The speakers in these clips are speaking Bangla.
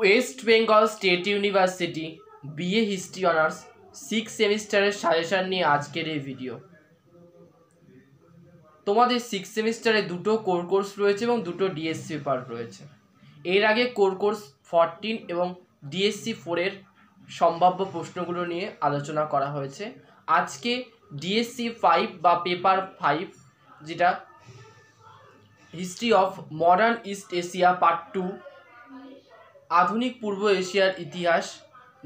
West Bengal state university BA history honours 6 সেমিস্টারের সাজেশন নিয়ে আজকের এই ভিডিও। তোমাদের 6 সেমিস্টারে দুটো কোর কোর্স রয়েছে এবং দুটো ডিএসসি পেপার রয়েছে। এর আগে কোর কোর্স 14 এবং ডিএসসি 4 এর সম্ভাব্য প্রশ্নগুলো নিয়ে আলোচনা করা হয়েছে। আজকে ডিএসসি 5 বা পেপার 5, যেটা history of modern east Asia part 2, আধুনিক পূর্ব এশিয়ার ইতিহাস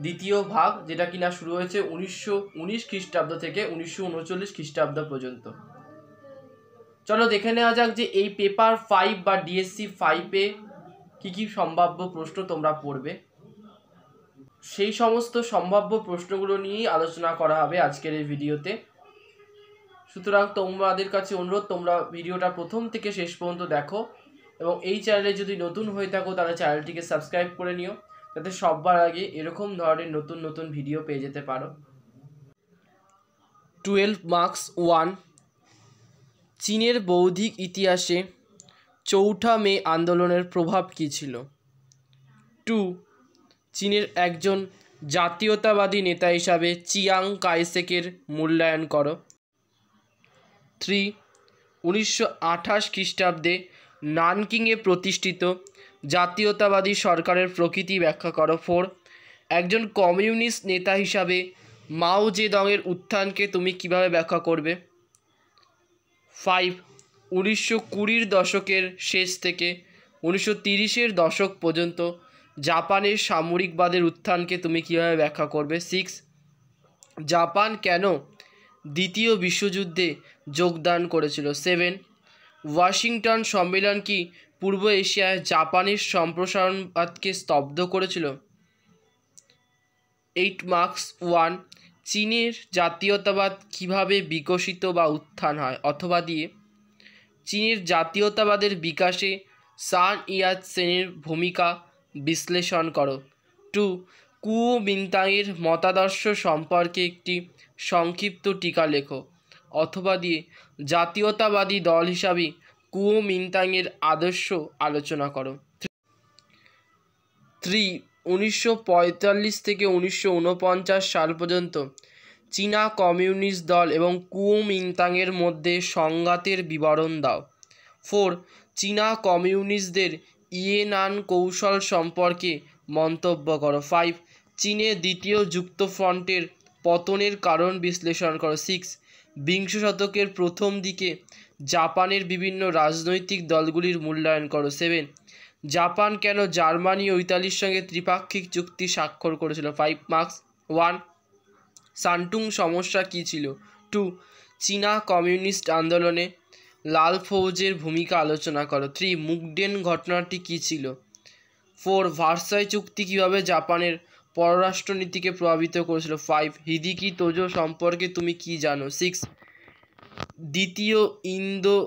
দ্বিতীয় ভাগ, যেটা কিনা শুরু হয়েছে 1919 খ্রিস্টাব্দ থেকে 1939 খ্রিস্টাব্দ পর্যন্ত। চলো দেখে নেওয়া যাক যে এই পেপার 5 বা ডিএসসি 5-এ কী কী সম্ভাব্য প্রশ্ন তোমরা পড়বে। সেই সমস্ত সম্ভাব্য প্রশ্নগুলো নিয়েই আলোচনা করা হবে আজকের এই ভিডিওতে। সুতরাং তোমাদের কাছে অনুরোধ, তোমরা ভিডিওটা প্রথম থেকে শেষ পর্যন্ত দেখো এবং এই চ্যানেলে যদি নতুন হয়ে থাকো তাহলে চ্যানেলটিকে সাবস্ক্রাইব করে নিও, যাতে সবার আগে এরকম ধরনের নতুন নতুন ভিডিও পেয়ে যেতে পারো। 12 মার্কস 1, চীনের বৌদ্ধিক ইতিহাসে চৌঠা মে আন্দোলনের প্রভাব কী ছিল। 2, চীনের একজন জাতীয়তাবাদী নেতা হিসাবে চিয়াং কাইশেকের মূল্যায়ন করো। 3, 1928 খ্রিস্টাব্দে নানকিংয়ে প্রতিষ্ঠিত জাতীয়তাবাদী সরকারের প্রকৃতি ব্যাখ্যা করো। 4, একজন কমিউনিস্ট নেতা হিসাবে মাও জেদংয়ের উত্থানকে তুমি কিভাবে ব্যাখ্যা করবে। 5, 1920 দশকের শেষ থেকে 1930-এর দশক পর্যন্ত জাপানের সামরিকবাদের উত্থানকে তুমি কিভাবে ব্যাখ্যা করবে। 6, জাপান কেন দ্বিতীয় বিশ্বযুদ্ধে যোগদান করেছিল। 7, ওয়াশিংটন সম্মেলন কি পূর্ব এশিয়ায় জাপানের সম্প্রসারণবাদকে স্তব্ধ করেছিল। 8 মার্কস 1, চীনের জাতীয়তাবাদ কিভাবে বিকশিত বা উত্থান হয় অথবা দিয়ে চীনের জাতীয়তাবাদের বিকাশে সান ইয়াতসেনের ভূমিকা বিশ্লেষণ করো। 2, কুওমিন্তাংয়ের মতাদর্শ সম্পর্কে একটি সংক্ষিপ্ত টিকা লেখো অথবা দিয়ে জাতীয়তাবাদী দল হিসাবে কুওমিন্তাংয়ের আদর্শ আলোচনা করো। 3, 1945 থেকে 1949 সাল পর্যন্ত চীনা কমিউনিস্ট দল এবং কুওমিন্তাংয়ের মধ্যে সংঘাতের বিবরণ দাও। 4, চীনা কমিউনিস্টদের ইয়েনান কৌশল সম্পর্কে মন্তব্য করো। 5, চীনের দ্বিতীয় যুক্তফ্রন্টের পতনের কারণ বিশ্লেষণ করো। 6, বিংশ শতকের প্রথম দিকে জাপানের বিভিন্ন রাজনৈতিক দলগুলির মূল্যায়ন করো। 7, জাপান কেন জার্মানি ও ইতালির সঙ্গে ত্রিপাক্ষিক চুক্তি স্বাক্ষর করেছিল। 5 মার্কস 1, শান্টুং সমস্যা কী ছিল। 2, চীনা কমিউনিস্ট আন্দোলনে লাল ফৌজের ভূমিকা আলোচনা করো। 3, মুগডেন ঘটনাটি কী ছিল। 4, ভার্সাই চুক্তি কীভাবে জাপানের পররাষ্ট্রনীতিকে প্রভাবিত করেছিল। 5, হিদিকি তোজো সম্পর্কে তুমি কি জানো। 6, দ্বিতীয় ইন্দো